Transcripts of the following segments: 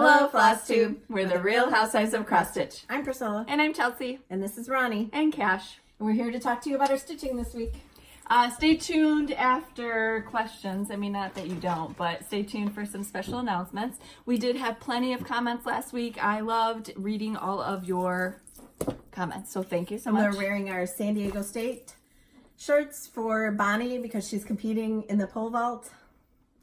Hello, Flosstube. We're the Real Housewives of Cross Stitch. I'm Priscilla. And I'm Chelsea. And this is Ronnie. And Cash. And we're here to talk to you about our stitching this week. Stay tuned after questions. I mean, not that you don't, but stay tuned for some special announcements. We did have plenty of comments last week. I loved reading all of your comments, so thank you so much. We're wearing our San Diego State shirts for Bonnie because she's competing in the pole vault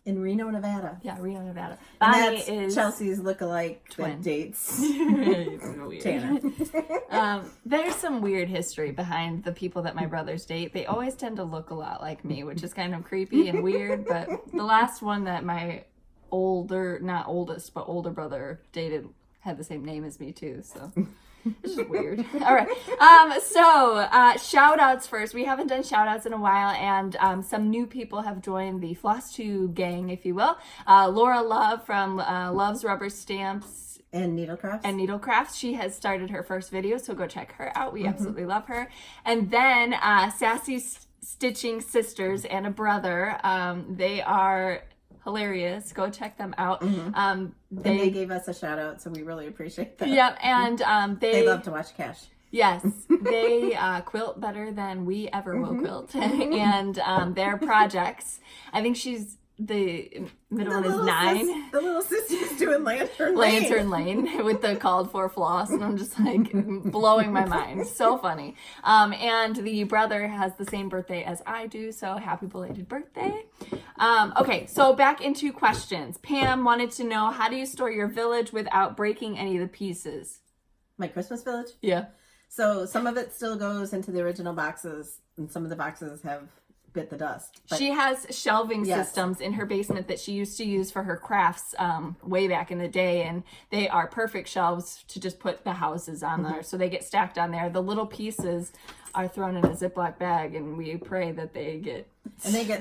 in Reno, Nevada. Yeah, Reno, Nevada. Bonnie is Chelsea's lookalike twin. That dates Weird. Tanner. There's some weird history behind the people that my brothers date. They always tend to look a lot like me, which is kind of creepy and weird. But the last one that my older brother dated had the same name as me too. So it's just weird. All right. So shout outs first. We haven't done shout outs in a while, and some new people have joined the Flosstube gang, if you will. Laura Love from Love's Rubber Stamps and Needlecrafts. She has started her first video, so go check her out. We absolutely love her. And then Sassy Stitching Sisters and a brother. They are hilarious. Go check them out. They gave us a shout out, so we really appreciate that. Yep, and they love to watch Cash. Yes, they quilt better than we ever will quilt. And their projects, I think the middle one is 9. The little sister's doing Lantern Lane with the called for floss, and I'm just like blowing my mind. So funny. And the brother has the same birthday as I do, so happy belated birthday. Okay, so back into questions. Pam wanted to know, how do you store your village without breaking any of the pieces? My Christmas village? Yeah. So some of it still goes into the original boxes, and some of the boxes have bit the dust. But she has shelving systems in her basement that she used to use for her crafts way back in the day, and they are perfect shelves to just put the houses on there, so they get stacked on there. The little pieces are thrown in a Ziploc bag, and we pray that they get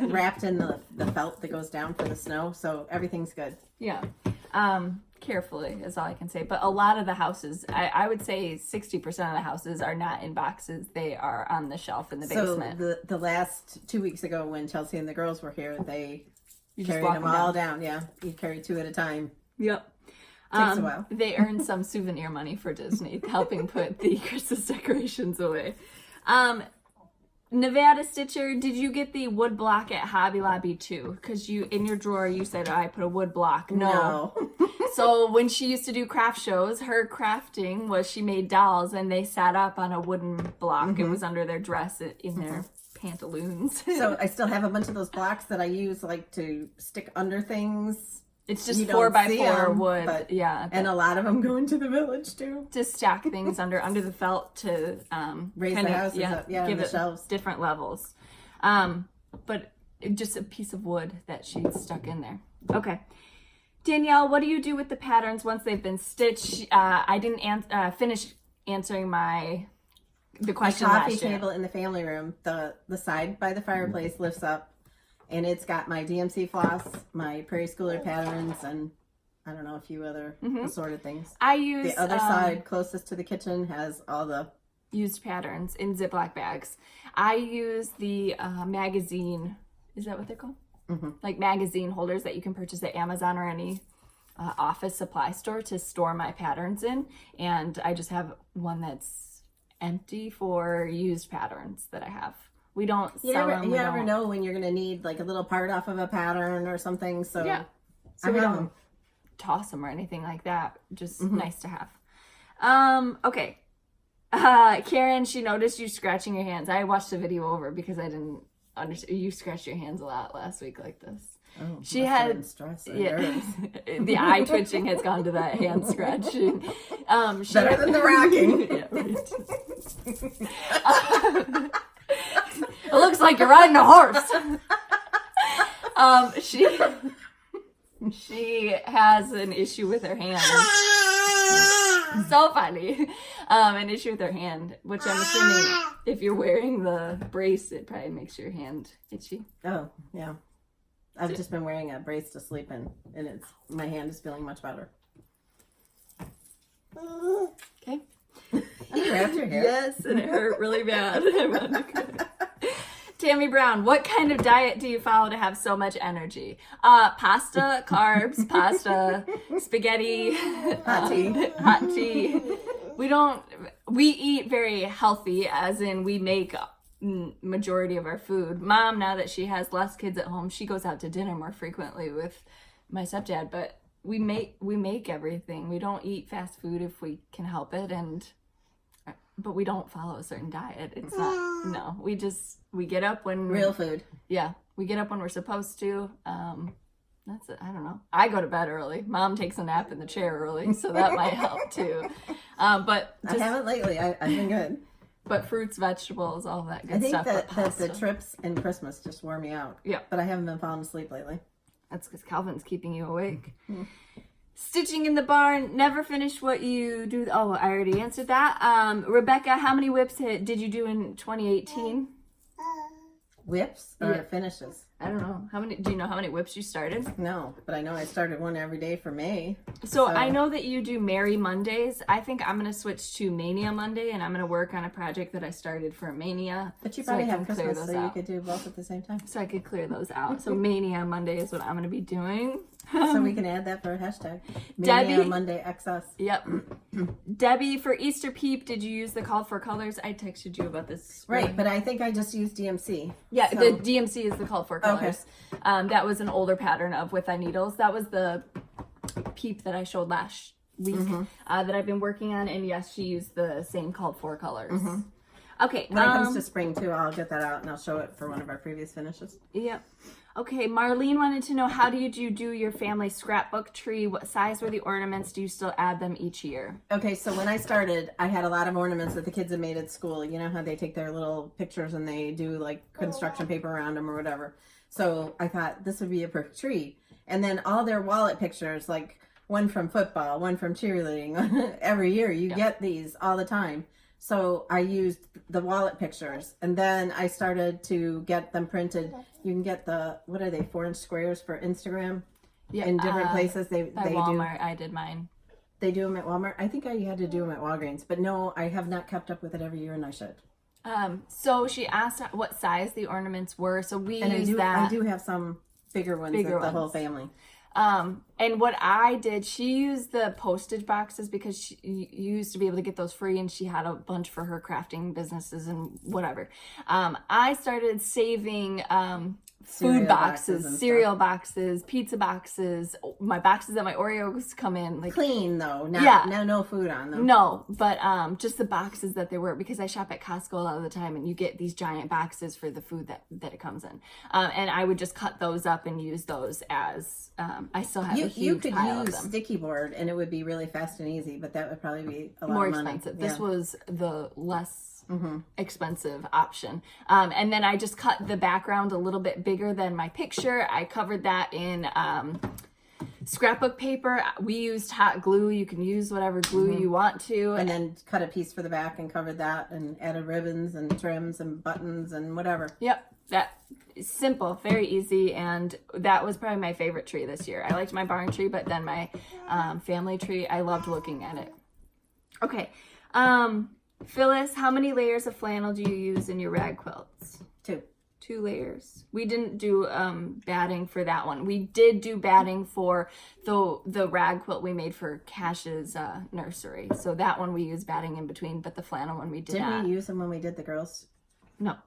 wrapped in the felt that goes down for the snow, so everything's good. Yeah. Carefully is all I can say. But a lot of the houses, I would say 60% of the houses are not in boxes. They are on the shelf in the basement. So the last 2 weeks ago when Chelsea and the girls were here, they carried them all down. Yeah, you carry 2 at a time. Yep. Takes a while. They earned some souvenir money for Disney, helping put the Christmas decorations away. Nevada Stitcher, did you get the wood block at Hobby Lobby too? Because in your drawer you said, I put a wood block. No. So when she used to do craft shows, her crafting was she made dolls and they sat up on a wooden block. It was under their dress in their pantaloons. So I still have a bunch of those blocks that I use like to stick under things. It's just 4x4 wood, but, yeah. And a lot of them go into the village too. To stack things under the felt to raise the houses up, give the it shelves. Different levels. But just a piece of wood that she stuck in there. Okay. Danielle, what do you do with the patterns once they've been stitched? I didn't finish answering the question My last coffee year. table in the family room, the side by the fireplace lifts up. And it's got my DMC floss, my Prairie Schooler patterns, and I don't know, a few other assorted things. I use the other side closest to the kitchen has all the used patterns in Ziploc bags. I use the magazine. Is that what they're called? Like magazine holders that you can purchase at Amazon or any office supply store to store my patterns in. And I just have one that's empty for used patterns that I have. We don't sell them. You never know when you're going to need like a little part off of a pattern or something. So yeah. So we don't toss them or anything like that. Just nice to have. Okay. Karen, she noticed you scratching your hands. I watched the video over because I didn't understand. You scratched your hands a lot last week like this. Oh, she had stress. The eye twitching has gone to that hand scratching. Better than the rocking. Yeah, right. It looks like you're riding a horse. She has an issue with her hand. So funny. An issue with her hand, which I'm assuming if you're wearing the brace, it probably makes your hand itchy. Oh, yeah. I've just been wearing a brace to sleep in, and my hand is feeling much better. Okay. You wrapped your hair? Yes, and it hurt really bad. Tammy Brown, what kind of diet do you follow to have so much energy? Pasta, carbs, pasta, spaghetti, hot tea. We eat very healthy, as in we make majority of our food. Mom, now that she has less kids at home, she goes out to dinner more frequently with my stepdad, but we make everything. We don't eat fast food if we can help it, but we don't follow a certain diet. It's not, no, we get up when real food. Yeah, we get up when we're supposed to. That's it. I don't know. I go to bed early. Mom takes a nap in the chair early, so that might help too. But I haven't lately. I've been good. But fruits, vegetables, all that good stuff. I think that the trips and Christmas just wore me out. Yeah. But I haven't been falling asleep lately. That's because Calvin's keeping you awake. Stitching in the barn, never finished what you do. Oh, I already answered that. Rebecca, how many whips did you do in 2018? Whips or finishes? I don't know. Do you know how many whips you started? No, but I know I started one every day for May. So I know that you do Merry Mondays. I think I'm going to switch to Mania Monday, and I'm going to work on a project that I started for Mania. But you probably have Christmas, so you could do both at the same time. So I could clear those out. So Mania Monday is what I'm going to be doing. So we can add that for a hashtag. Mania Monday XS. Yep. Debbie, for Easter Peep, did you use the call for colors? I texted you about this. Right, but I think I just used DMC. Yeah, so. The DMC is the call for colors. Okay. That was an older pattern of With Thy Needles. That was the Peep that I showed last week that I've been working on. And yes, she used the same called for colors. Okay. When it comes to spring too, I'll get that out and I'll show it for one of our previous finishes. Yep. Okay, Marlene wanted to know, how do you do your family scrapbook tree? What size were the ornaments? Do you still add them each year? Okay, so when I started, I had a lot of ornaments that the kids had made at school. You know how they take their little pictures and they do like construction paper around them or whatever. So I thought this would be a perfect tree. And then all their wallet pictures, like one from football, one from cheerleading, every year you get these all the time. So I used the wallet pictures, and then I started to get them printed. You can get the, what are they, 4-inch squares for Instagram? Yeah, in different places. They Walmart, I did mine. They do them at Walmart. I think I had to do them at Walgreens, but no, I have not kept up with it every year, and I should. So she asked what size the ornaments were. So I do have some bigger ones that the whole family. And what I did, she used the postage boxes because she used to be able to get those free, and she had a bunch for her crafting businesses and whatever. I started saving food boxes, cereal boxes, pizza boxes, my boxes that my Oreos come in. Like clean though, no food on them. No, but just the boxes that they were, because I shop at Costco a lot of the time, and you get these giant boxes for the food that it comes in. And I would just cut those up and use those as I still have a huge pile of them. You could use sticky board and it would be really fast and easy, but that would probably be a lot more of money. Expensive. This was the less expensive option. And then I just cut the background a little bit bigger than my picture. I covered that in scrapbook paper. We used hot glue. You can use whatever glue you want to. And then cut a piece for the back and covered that and added ribbons and trims and buttons and whatever. Yep. That is simple, very easy, and that was probably my favorite tree this year. I liked my barn tree, but then my family tree, I loved looking at it. Okay. Phyllis, how many layers of flannel do you use in your rag quilts? 2 layers. We didn't do batting for that one. We did do batting for the rag quilt we made for Cash's nursery. So that one we used batting in between, but the flannel one we did not. Didn't we use them when we did the girls? No.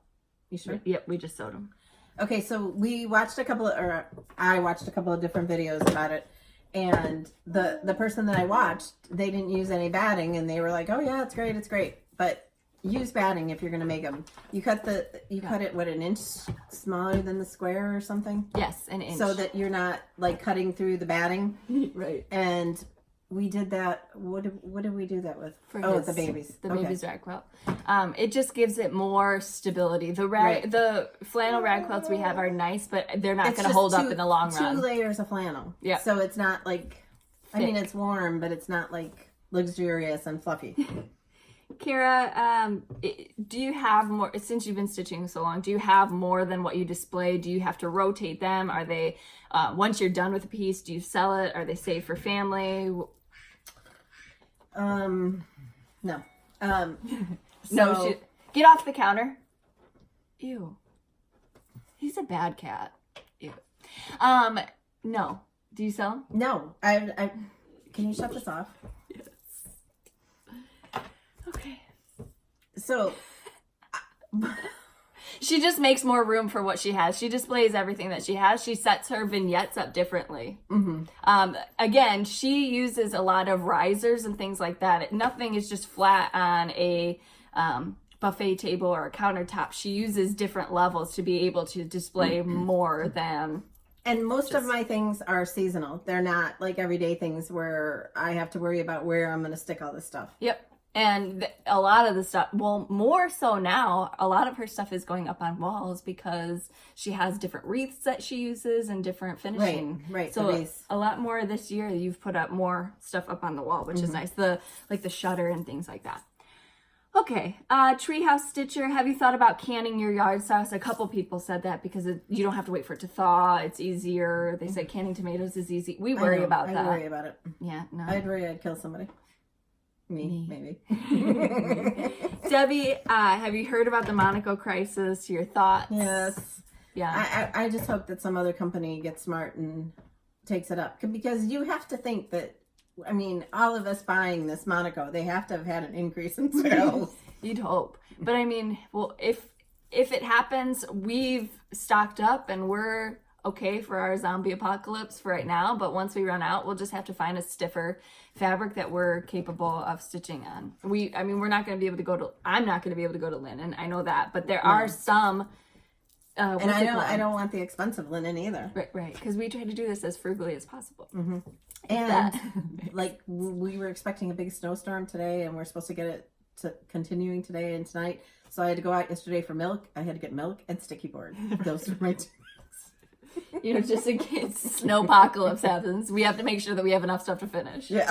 You sure? Yep, we just sewed them. Okay, so I watched a couple of different videos about it, and the person that I watched, they didn't use any batting, and they were like, "Oh yeah, it's great," but use batting if you're going to make them. You cut it what, an inch smaller than the square or something? Yes, an inch. So that you're not like cutting through the batting. Right. And we did that. What did we do that with? The babies. The babies rag quilt. It just gives it more stability. The flannel rag quilts we have are nice, but they're not going to hold up in the long run. 2 layers of flannel. Yeah. So it's not like, I mean, it's warm, but it's not like luxurious and fluffy. Kara, do you have more, since you've been stitching so long, do you have more than what you display? Do you have to rotate them? Are they, once you're done with a piece, do you sell it? Are they saved for family? No. No, get off the counter. Ew. He's a bad cat. Ew. No. Do you sell? No. I can you shut this off? Yes. Okay. So she just makes more room for what she has. She displays everything that she has. She sets her vignettes up differently. Again, she uses a lot of risers and things like that. Nothing is just flat on a buffet table or a countertop. She uses different levels to be able to display more than... And most of my things are seasonal. They're not like everyday things where I have to worry about where I'm going to stick all this stuff. Yep. And a lot of the stuff, well, more so now, a lot of her stuff is going up on walls because she has different wreaths that she uses and different finishing. Right. So a lot more this year, you've put up more stuff up on the wall, which is nice. The shutter and things like that. Okay, Treehouse Stitcher, have you thought about canning your yard sauce? A couple people said that because you don't have to wait for it to thaw. It's easier. They said canning tomatoes is easy. We worry about that. I worry about it. Yeah, no. I'd worry I'd kill somebody. Me. Maybe. Debbie, have you heard about the Monaco Crisis? Your thoughts? Yes. Yeah. I just hope that some other company gets smart and takes it up. Because you have to think that, I mean, all of us buying this Monaco, they have to have had an increase in sales. You'd hope. But I mean, well, if it happens, we've stocked up and we're okay for our zombie apocalypse for right now. But once we run out, we'll just have to find a stiffer fabric that we're capable of stitching on. We're not going to be able to I'm not going to be able to go to linen. I know that. But there are some... and I don't want the expensive linen either. Right. Because we try to do this as frugally as possible. And like we were expecting a big snowstorm today, and we're supposed to get it continuing today and tonight. So I had to go out yesterday for milk. I had to get milk and sticky board. Those are my two. Just in case snowpocalypse happens, we have to make sure that we have enough stuff to finish. Yeah.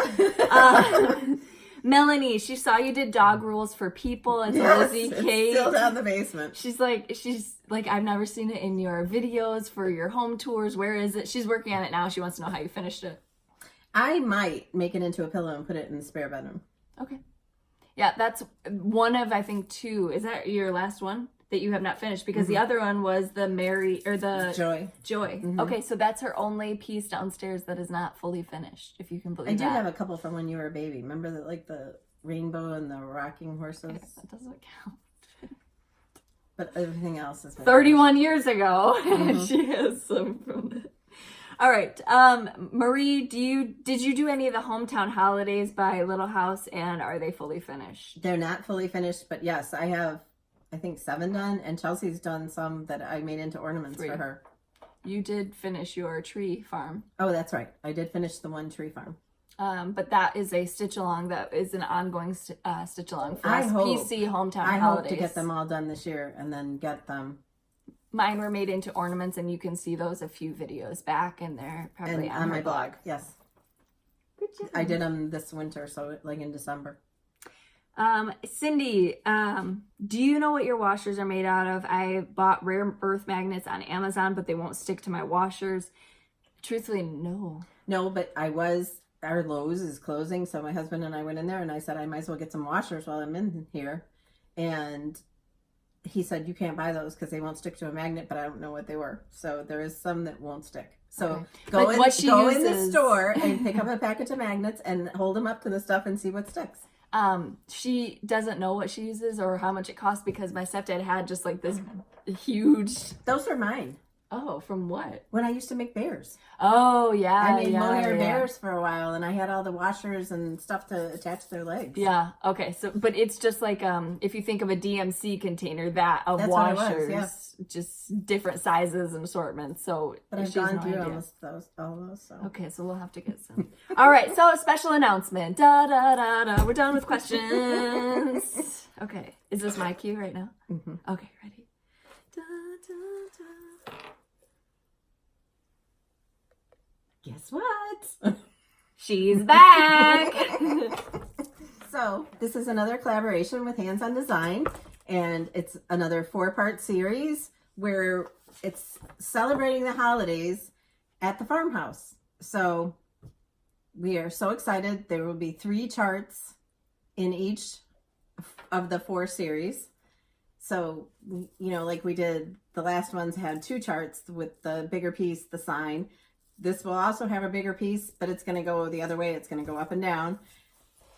Melanie, she saw you did dog rules for people. It's Lizzie Kate. It's still down the basement. She's like, I've never seen it in your videos for your home tours. Where is it? She's working on it now. She wants to know how you finished it. I might make it into a pillow and put it in the spare bedroom. Okay. Yeah, that's one of, I think, two. Is that your last one that you have not finished? Because the other one was the Joy. Okay, so that's her only piece downstairs that is not fully finished, if you can believe that. I do have a couple from when you were a baby. Remember the rainbow and the rocking horses? Okay, that doesn't count. But everything else is 31 years ago. She has some from it. All right. Marie, did you do any of the hometown holidays by Little House, and are they fully finished? They're not fully finished, but yes, I have, I think 7 done, and Chelsea's done some that I made into ornaments 3 for her. You did finish your tree farm. Oh, that's right. I did finish the one tree farm. But that is a stitch along that is an ongoing stitch along for us PC hometown holidays. I hope to get them all done this year and then get them. Mine were made into ornaments, and you can see those a few videos back, and they're probably on my blog. Yes. Good job. I did them this winter, so like in December. Cindy, do you know what your washers are made out of? I bought rare earth magnets on Amazon, but they won't stick to my washers. Truthfully, no. No, but our Lowe's is closing, so my husband and I went in there, and I said I might as well get some washers while I'm in here. And he said, you can't buy those because they won't stick to a magnet, but I don't know what they were. So there is some that won't stick. So go in the store and pick up a package of magnets and hold them up to the stuff and see what sticks. She doesn't know what she uses or how much it costs because my stepdad had just like this huge... Those are mine. Oh, from what? When I used to make bears. Oh, yeah. I made mohair bears for a while, and I had all the washers and stuff to attach their legs. Yeah. Okay. So, but it's just like if you think of a DMC container, that's washers, what it was, yeah. Just different sizes and assortments. So, but I've gone through all those. So. Okay, so we'll have to get some. All right. So, a special announcement. Da da da da. We're done with questions. Okay. Is this my cue right now? Mm-hmm. Okay. Ready. Da da da. Guess what? She's back! So, this is another collaboration with Hands on Design, and it's another 4-part series where it's celebrating the holidays at the farmhouse. So, we are so excited. There will be 3 charts in each of the 4 series, So, you know, like we did, the last ones had 2 charts with the bigger piece, the sign. This will also have a bigger piece, but it's going to go the other way. It's going to go up and down.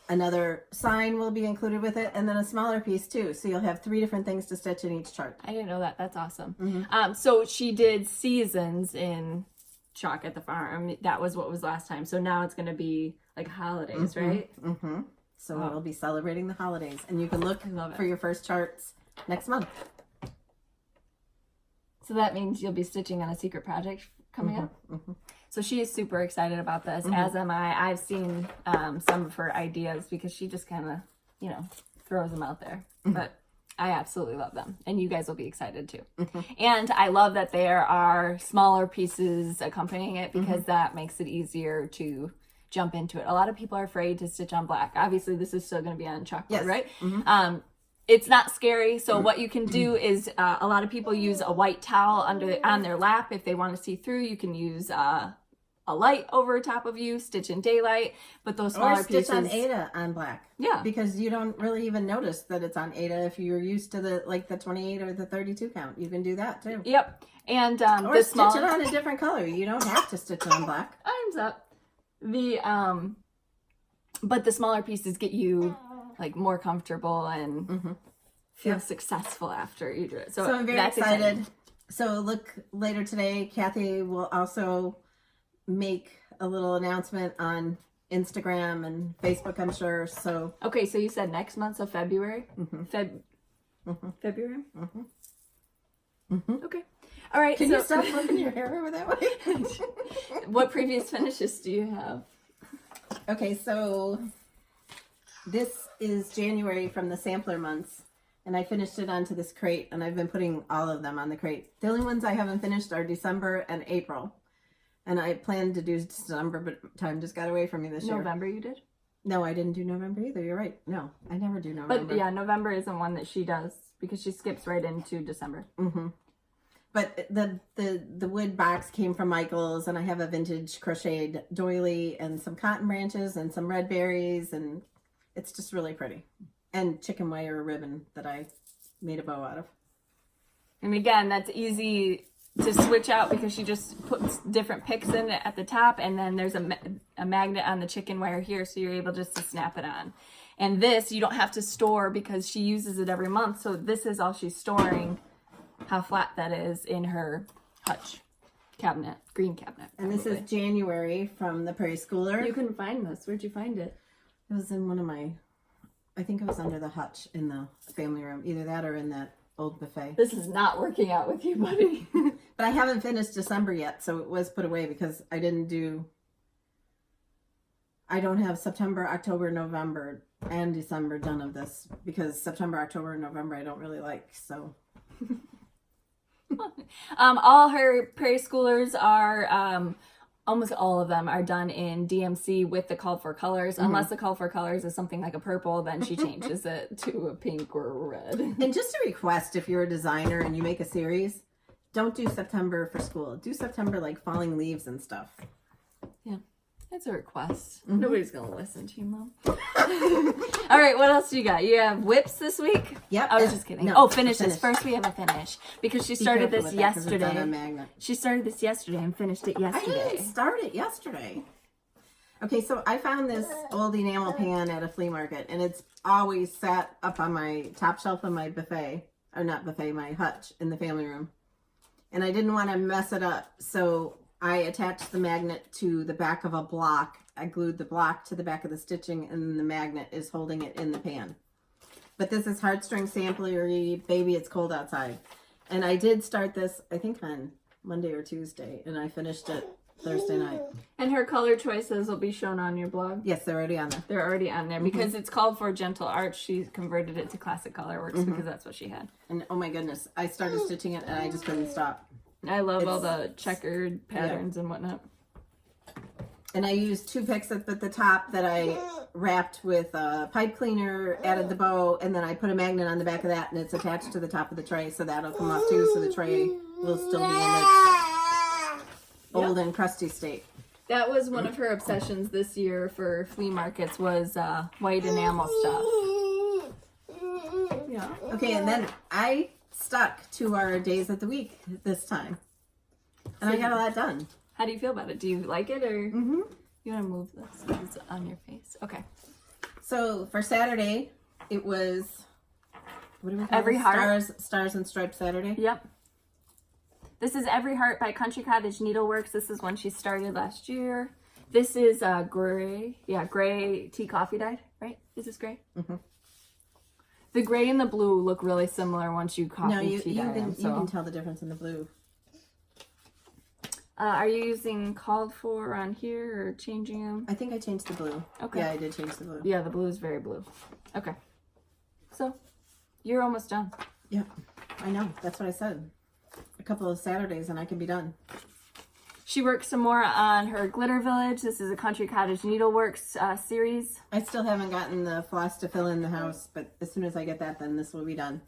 Another sign will be included with it, and then a smaller piece too. So you'll have 3 different things to stitch in each chart. I didn't know that. That's awesome. So she did seasons in Chalk at the Farm. That was what was last time. So now it's going to be like holidays, right? So it'll be celebrating the holidays, and you can look for your first charts next month. So that means you'll be stitching on a secret project coming up. So she is super excited about this, as am I. I've seen some of her ideas because she just kind of, you know, throws them out there. But I absolutely love them, and you guys will be excited too. And I love that there are smaller pieces accompanying it because that makes it easier to jump into it. A lot of people are afraid to stitch on black. Obviously, this is still going to be on chalkboard, right? It's not scary. So what you can do is a lot of people use a white towel on their lap if they want to see through. You can use a light over top of you, stitch in daylight, but those smaller pieces. Or stitch on Ada on black. Yeah. Because you don't really even notice that it's on Ada if you're used to the 28 or the 32 count. You can do that too. Yep. And or the stitch it on a different color. You don't have to stitch it on black. Time's up. But the smaller pieces get you like more comfortable and feel successful after you do it. So I'm very excited. Exciting. So look later today. Kathy will also make a little announcement on Instagram and Facebook, I'm sure. So okay, so you said next month, so February. February. Okay. All right. Can you stop flipping your hair over that way? What previous finishes do you have? Okay, so this is January from the sampler months, and I finished it onto this crate, and I've been putting all of them on the crate. The only ones I haven't finished are December and April, and I planned to do December, but time just got away from me this year. November you did? No, I didn't do November either. You're right. No, I never do November. But yeah, November isn't one that she does because she skips right into December. But the wood box came from Michael's, and I have a vintage crocheted doily and some cotton branches and some red berries, and it's just really pretty. And chicken wire ribbon that I made a bow out of. And again, that's easy to switch out because she just puts different picks in at the top, and then there's a magnet on the chicken wire here, so you're able just to snap it on. And this you don't have to store because she uses it every month, so this is all she's storing. How flat that is in her hutch cabinet, green cabinet. And this is January from the Prairie Schooler. You couldn't find this. Where'd you find it? It was in one of my, I think it was under the hutch in the family room. Either that or in that old buffet. This is not working out with you, buddy. But I haven't finished December yet, so it was put away because I don't have September, October, November, and December done of this. Because September, October, and November I don't really like, so... All her Prairie Schoolers are, almost all of them are done in DMC with the called for colors. Unless the called for colors is something like a purple, then she changes it to a pink or a red. And just a request, if you're a designer and you make a series, don't do September for school. Do September like falling leaves and stuff. Yeah. It's a request. Nobody's going to listen to you, Mom. All right, what else do you got? You have whips this week? Yep. I was just kidding. No, finishes. First, we have a finish. Because she started this yesterday. She started this yesterday and finished it yesterday. I didn't start it yesterday. Okay, so I found this old enamel pan at a flea market, and it's always sat up on my top shelf of my buffet. Or not buffet, my hutch in the family room. And I didn't want to mess it up, so... I attached the magnet to the back of a block. I glued the block to the back of the stitching, and the magnet is holding it in the pan. But this is heartstring samplery, baby, it's cold outside. And I did start this, I think on Monday or Tuesday, and I finished it Thursday night. And her color choices will be shown on your blog? Yes, they're already on there. They're already on there. Because it's called for Gentle Art, she converted it to Classic Colorworks because that's what she had. And oh my goodness, I started stitching it, and I just couldn't stop. I love all the checkered patterns and whatnot. And I used 2 picks up at the top that I wrapped with a pipe cleaner, added the bow, and then I put a magnet on the back of that, and it's attached to the top of the tray, so that'll come off too, so the tray will still be in its old and crusty state. That was one of her obsessions this year for flea markets was white enamel stuff. Yeah. Yeah. Okay, and then I stuck to our days of the week this time. And I got a lot done. How do you feel about it? Do you like it, or Mm-hmm. you want to move this? 'Cause it's on your face. Okay. So for Saturday, it was, what do we call Every it? Heart. Stars and Stripes Saturday. Yep. This is Every Heart by Country Cottage Needleworks. This is one she started last year. This is gray. Yeah, gray tea coffee dyed, right? Is this gray? Mm-hmm. The gray and the blue look really similar once you coffee No, you tea dye them. you can tell the difference in the blue. Are you using called for on here or changing them? I think I changed the blue. Okay. Yeah, I did change the blue. Yeah, the blue is very blue. Okay. So, you're almost done. Yeah, I know. That's what I said. A couple of Saturdays and I can be done. She works some more on her Glitter Village. This is a Country Cottage Needleworks series. I still haven't gotten the floss to fill in the house, but as soon as I get that, then this will be done.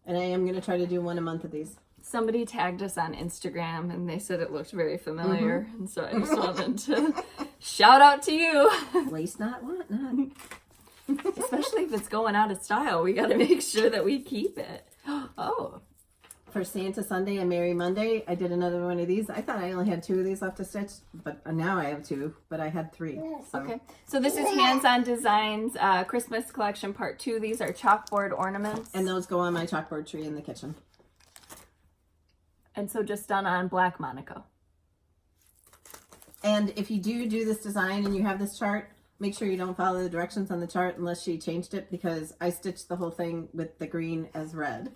And I am going to try to do one a month of these. Somebody tagged us on Instagram and they said it looked very familiar. And so I just wanted to shout out to you. Waste not, want not. Especially if it's going out of style. We got to make sure that we keep it. Oh. For Santa Sunday and Merry Monday, I did another one of these. I thought I only had 2 of these left to stitch, but now I have 2, but I had 3. So. Okay. So this is Hands-On Designs Christmas Collection Part 2. These are chalkboard ornaments. And those go on my chalkboard tree in the kitchen. And so just done on black Monaco. And if you do this design and you have this chart, make sure you don't follow the directions on the chart unless she changed it, because I stitched the whole thing with the green as red.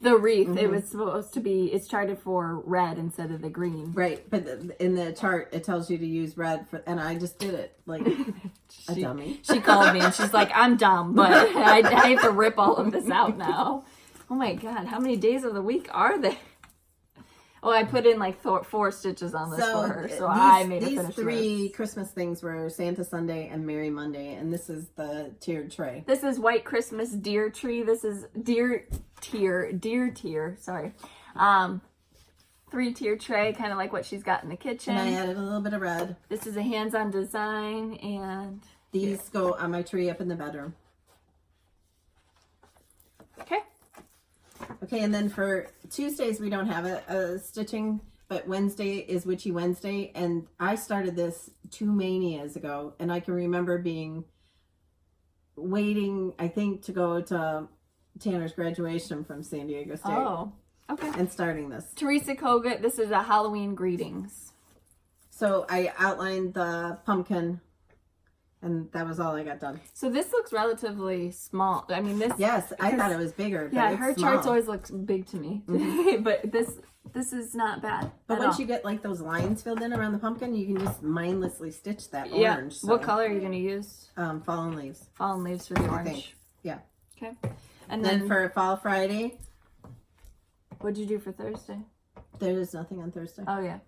The wreath, it was supposed to be, it's charted for red instead of the green. Right, but in the chart, it tells you to use red, and I just did it like a dummy. She called me and she's like, I'm dumb, but I have to rip all of this out now. Oh my God, how many days of the week are there? Oh, I put in like 4 stitches on this for her, so I made her finish these 3 Christmas things were Santa Sunday and Merry Monday, and this is the tiered tray. This is White Christmas Deer Tree. This is Deer Tier, sorry. 3-tier tray, kind of like what she's got in the kitchen. And I added a little bit of red. This is a hands-on design, and these go on my tree up in the bedroom. Okay. Okay, and then for Tuesdays, we don't have a stitching, but Wednesday is Witchy Wednesday, and I started this 2 manias ago, and I can remember waiting, I think, to go to Tanner's graduation from San Diego State. Oh, okay. And starting this. Teresa Kogut, this is a Halloween Greetings. So I outlined the pumpkin, and that was all I got done. So this looks relatively small. I mean, this... Yes, I thought it was bigger. But Yeah, it's her small. charts always look big to me. But this is not bad. But at once all. you get like those lines filled in around the pumpkin, you can just mindlessly stitch that Yeah. orange. So, What color are you going to use? Fallen leaves. Fallen leaves for the I orange. think. Yeah. Okay. And Then then, for Fall Friday, what'd you do for Thursday? there is nothing on Thursday. Oh, yeah.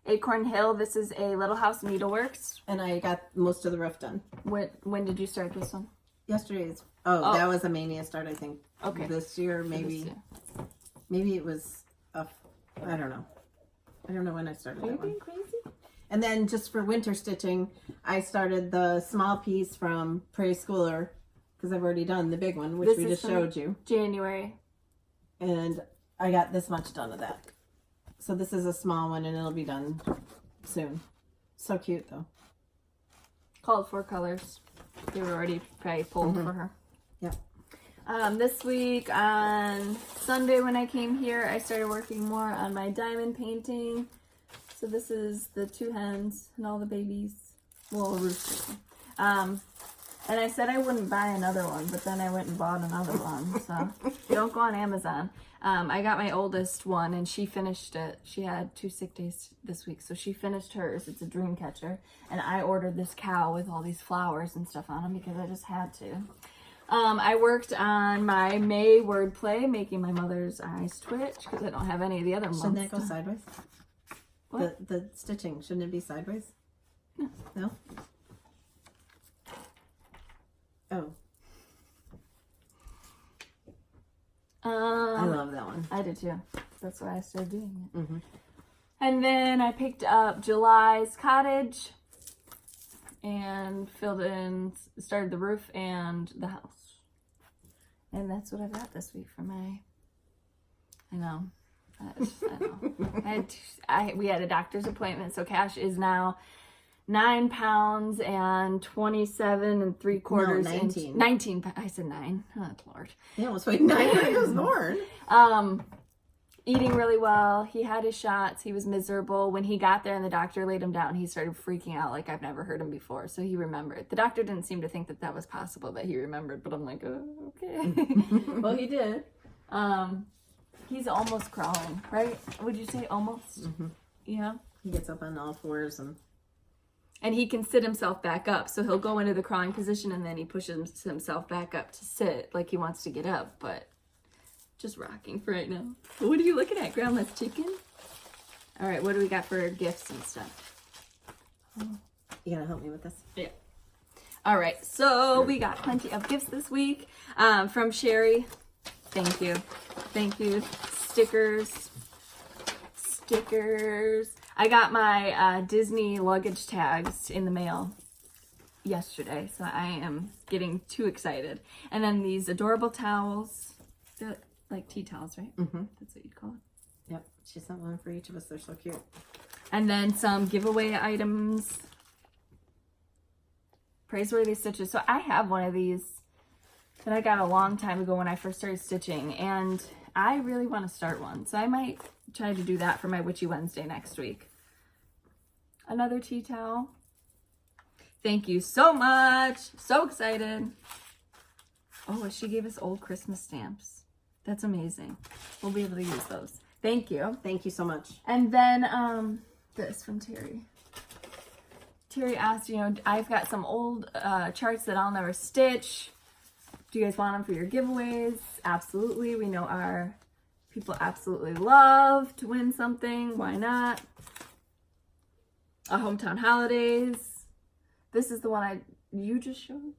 Acorn Hill, this is a Little House Needleworks. And I got most of the roof done. When did you start this one? Yesterday's. Oh. That was a mania start, I think. Okay. This year, maybe. This year. Maybe it was. I don't know. I don't know when I started Are you that one. being crazy? And then just for winter stitching, I started the small piece from Prairie Schooler, because I've already done the big one, which This we is just from showed you. January. And I got this much done of that. So this is a small one, and it'll be done soon. So cute, though. Called for colors. They were already probably pulled for her. Yep. This week on Sunday when I came here, I started working more on my diamond painting. So this is the 2 hens and all the babies. Well, a rooster. And I said I wouldn't buy another one, but then I went and bought another one. So don't go on Amazon. I got my oldest one, and she finished it. She had 2 sick days this week, so she finished hers. It's a dream catcher. And I ordered this cow with all these flowers and stuff on them because I just had to. I worked on my May wordplay, making my mother's eyes twitch, because I don't have any of the other months. Shouldn't that go sideways? What? The stitching, shouldn't it be sideways? No? Oh, I love that one. I did too. That's why I started doing it. Mm-hmm. And then I picked up July's Cottage. and filled in, started the roof and the house. And that's what I got this week for my, I know. We had a doctor's appointment, so Cash is now 9 pounds and 27 3/4 No, 19. inch. 19. I said 9. Oh, Lord. Yeah, almost weighed 9 when he was born. Eating really well. He had his shots. He was miserable. When he got there and the doctor laid him down, he started freaking out like I've never heard him before. So he remembered. The doctor didn't seem to think that that was possible that he remembered, but I'm like, oh, okay. Well, he did. He's almost crawling, right? Would you say almost? Mm-hmm. Yeah. He gets up on all fours and he can sit himself back up. So he'll go into the crawling position and then he pushes himself back up to sit like he wants to get up, but just rocking for right now. What are you looking at, Grandma's chicken? All right, what do we got for gifts and stuff? You gonna help me with this? Yeah. All right, so we got plenty of gifts this week from Sherry. Thank you. Thank you. Stickers. I got my Disney luggage tags in the mail yesterday, so I am getting too excited. And then these adorable towels. They're like tea towels, right? Mm-hmm. That's what you'd call it. Yep. She sent one for each of us. They're so cute. And then some giveaway items. Praiseworthy stitches. So I have one of these that I got a long time ago when I first started stitching, and I really want to start one. So I might try to do that for my Witchy Wednesday next week. Another tea towel. Thank you so much. So excited. Oh, she gave us old Christmas stamps. That's amazing. We'll be able to use those. Thank you. Thank you so much. And then this from Terry. Terry asked, I've got some old charts that I'll never stitch. Do you guys want them for your giveaways? Absolutely. We know our people absolutely love to win something. Why not? Hometown holidays. This is the one you just showed.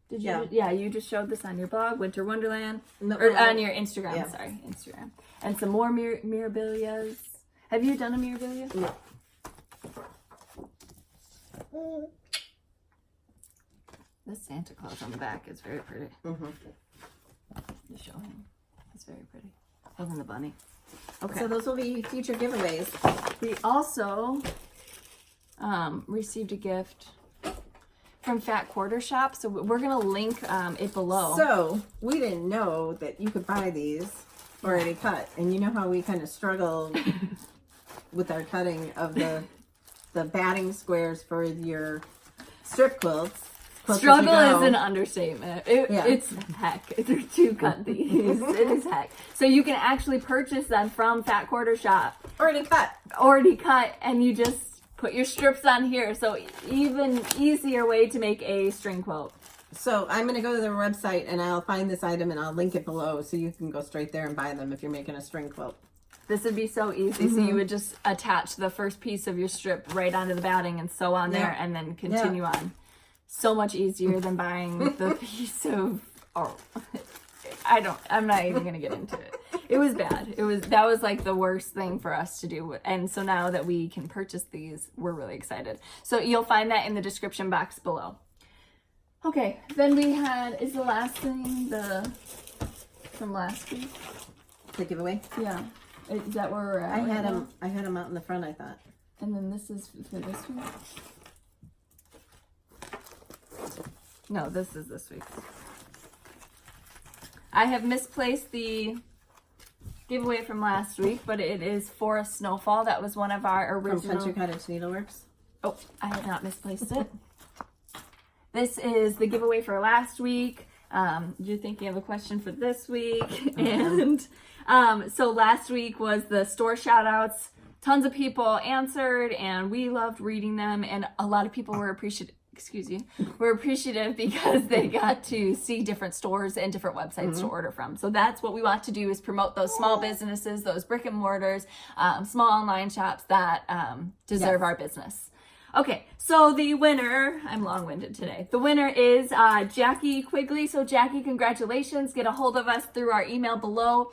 Did you? Yeah, you just showed this on your blog, Winter Wonderland, or on your Instagram. Yeah. Sorry, Instagram. And some more mirabilias. Have you done a mirabilia? No. The Santa Claus on the back is very pretty. Mm-hmm. Just show him. It's very pretty. And then the bunny. Okay. So those will be future giveaways. We also received a gift from Fat Quarter Shop, so we're gonna link it below. So we didn't know that you could buy these already cut, and you know how we kind of struggle with our cutting of the batting squares for your strip quilts. Struggle is an understatement. It's heck. They're too cut these. It is heck. So you can actually purchase them from Fat Quarter Shop. Already cut, and you just put your strips on here. So even easier way to make a string quilt. So I'm going to go to their website and I'll find this item and I'll link it below so you can go straight there and buy them if you're making a string quilt. This would be so easy. Mm-hmm. So you would just attach the first piece of your strip right onto the batting and sew on there and then continue on. So much easier than buying the piece of, I'm not even going to get into it. It was bad. That was like the worst thing for us to do. And so now that we can purchase these, we're really excited. So you'll find that in the description box below. Okay, then we is the last thing from last week? The giveaway? Yeah. Is that where we're at? I had them out in the front, I thought. And then this is for this week? No, this is this week's. I have misplaced the giveaway from last week, but it is Forest Snowfall. That was one of our original. From Country Cottage Needleworks. Oh, I have not misplaced it. This is the giveaway for last week. You're thinking of a question for this week. And so last week was the store shout outs. Tons of people answered and we loved reading them. And a lot of people were appreciative because they got to see different stores and different websites to order from. So that's what we want to do, is promote those small businesses, those brick and mortars, small online shops that deserve our business. Okay, so the winner, I'm long-winded today. The winner is Jackie Quigley. So Jackie, congratulations. Get a hold of us through our email below.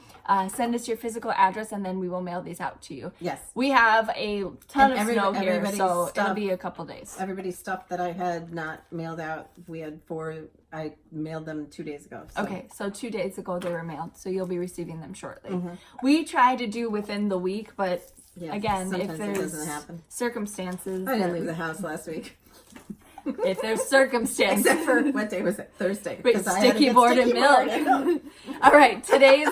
Send us your physical address and then we will mail these out to you. Yes. We have a ton of snow here, everybody's so stuff- it'll be a couple days. Everybody's stuff that I had not mailed out, we had 4, I mailed them 2 days ago. So. Okay, so 2 days ago they were mailed, so you'll be receiving them shortly. We try to do within the week, but Yeah, again, if sometimes it doesn't there's happen. circumstances, I didn't leave the house last week. if there's circumstances, Except for, what day was it? Thursday. wait, 'cause I had to sticky get board sticky and board milk. All right, today's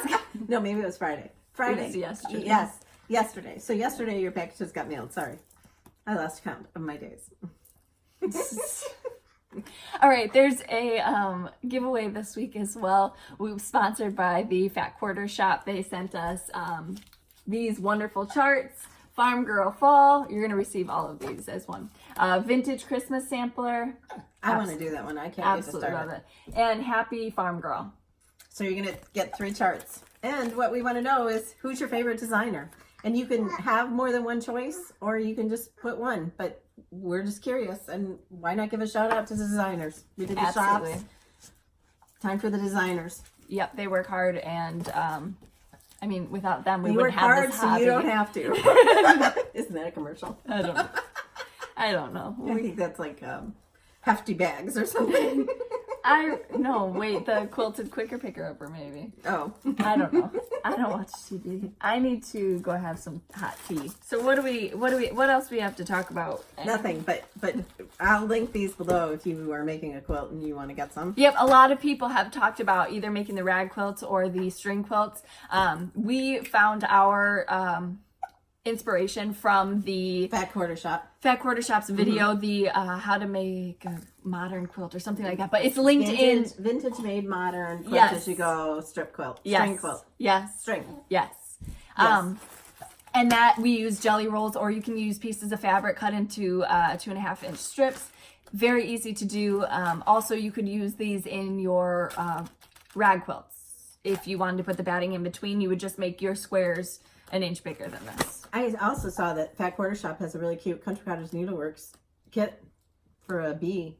No, maybe it was Friday. Friday. It was yesterday. Yes, yesterday. So yesterday your packages got mailed. Sorry. I lost count of my days. All right, there's a giveaway this week as well. We were sponsored by the Fat Quarter Shop. They sent us these wonderful charts. Farm Girl Fall. You're going to receive all of these as one. Vintage Christmas Sampler. I want to do that one. I can't wait to Absolutely start love it. And Happy Farm Girl. So you're going to get 3 charts. And what we want to know is who's your favorite designer? And you can have more than one choice or you can just put one. But we're just curious. And why not give a shout out to the designers? We did the Absolutely. shops. Time for the designers. Yep, they work hard and I mean, without them, we You wouldn't work have hard this so hobby. you don't have to. Isn't that a commercial? I don't know. I think that's like hefty bags or something. No, wait, the quilted quicker picker upper maybe. Oh. I don't know. I don't watch TV. I need to go have some hot tea. So what else do we have to talk about? Nothing, but I'll link these below if you are making a quilt and you want to get some. Yep, a lot of people have talked about either making the rag quilts or the string quilts. We found our inspiration from the Fat Quarter Shop's video, the how to make a modern quilt or something like that. But it's linked vintage made modern quilt Yes. as you go strip quilt. Yes. String quilt. Yes. String. Yes. Yes. And that we use jelly rolls, or you can use pieces of fabric cut into 2.5-inch strips. Very easy to do. Also, you could use these in your rag quilts. If you wanted to put the batting in between, you would just make your squares an inch bigger than this. I also saw that Fat Quarter Shop has a really cute Country Cottage Needleworks kit for a bee.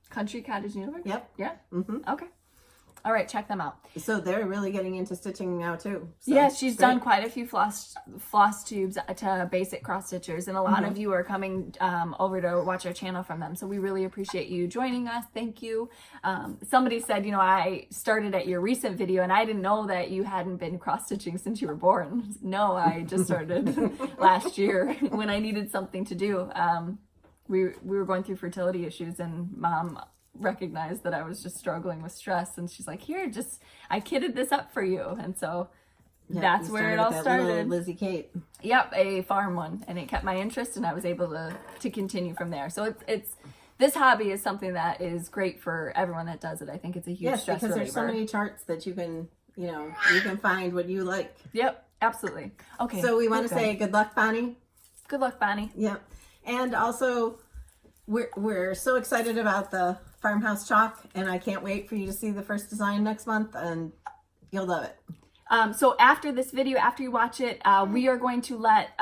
Country Cottage Needlework? Yep. Yeah? Mm-hmm. Okay. All right, check them out. So they're really getting into stitching now too. So Yeah, she's great. done quite a few floss tubes to basic cross stitchers, and a lot of you are coming over to watch our channel from them. So we really appreciate you joining us. Thank you. Somebody said, I started at your recent video, and I didn't know that you hadn't been cross stitching since you were born. No, I just started last year when I needed something to do. We were going through fertility issues, and Mom recognized that I was just struggling with stress, and she's like, here, I kitted this up for you. And so that's where it all That started. little Lizzie Kate. Yep, a farm one, and it kept my interest, and I was able to continue from there. So it's this hobby is something that is great for everyone that does it. I think it's a huge stress because reliever. there's so many charts that you can find what you like. Yep, absolutely. Okay. So we want to say good luck, Bonnie. Good luck, Bonnie. Yep. And also we're so excited about the farmhouse chalk, and I can't wait for you to see the first design next month, and you'll love it. So after this video, after you watch it, we are going to let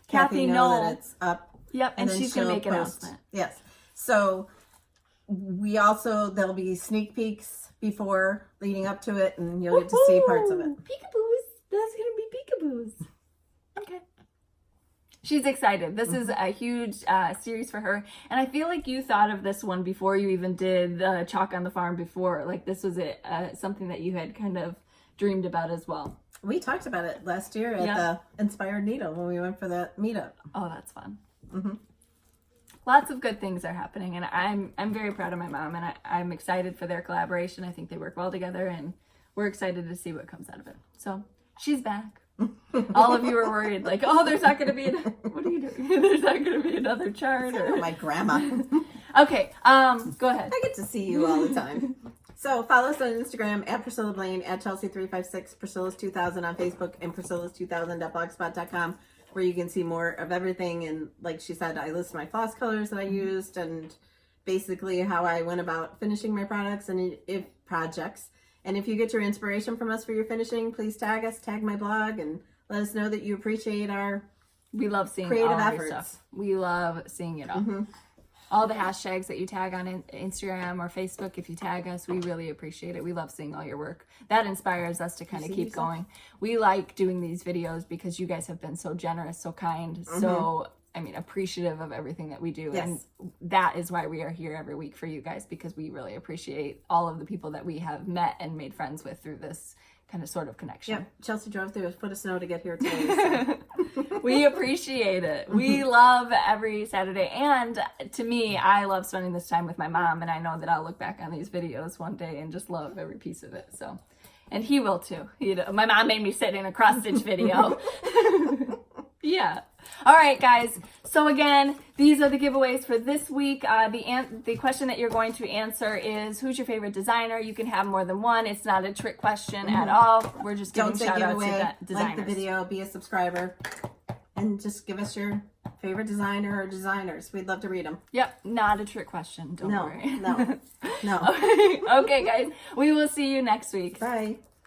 Kathy know that it's up. Yep, and then she's going to she'll make an post. announcement. Yes. So there'll be sneak peeks before leading up to it, and you'll get to see parts of it. Peekaboos. That's going to be peekaboos. Okay. She's excited. This is a huge series for her. And I feel like you thought of this one before you even did the Chalk on the Farm before. Like this was something that you had kind of dreamed about as well. We talked about it last year at the Inspired Needle when we went for that meetup. Oh, that's fun. Lots of good things are happening, and I'm very proud of my mom, and I'm excited for their collaboration. I think they work well together, and we're excited to see what comes out of it. So she's back. All of you are worried, like, oh, there's not going to be what are you doing? There's not going to be another chart. Or... My grandma. Okay, go ahead. I get to see you all the time. So follow us on Instagram at Priscilla Blaine, at Chelsea356, Priscilla's2000 on Facebook, and Priscilla's2000.blogspot.com, where you can see more of everything. And like she said, I list my floss colors that I used and basically how I went about finishing my products and projects. And if you get your inspiration from us for your finishing, please tag us, tag my blog, and let us know that you appreciate our We love seeing creative all of efforts. your stuff. We love seeing it all. All the hashtags that you tag on Instagram or Facebook, if you tag us, we really appreciate it. We love seeing all your work. That inspires us to kind of keep going. We like doing these videos because you guys have been so generous, so kind, so, I mean, appreciative of everything that we do. Yes. And that is why we are here every week for you guys, because we really appreciate all of the people that we have met and made friends with through this kind of sort of connection. Yep. Chelsea drove through a foot of snow to get here today. So. We appreciate it. We love every Saturday. And to me, I love spending this time with my mom. And I know that I'll look back on these videos one day and just love every piece of it. So, and he will too. My mom made me sit in a cross stitch video. Yeah. All right, guys. So again, these are the giveaways for this week. The question that you're going to answer is, who's your favorite designer? You can have more than one. It's not a trick question at all. We're just giving Don't say shout outs giveaway. to designers. Like the video, be a subscriber, and just give us your favorite designer or designers. We'd love to read them. Yep, not a trick question. Don't worry. No. Okay, guys. We will see you next week. Bye.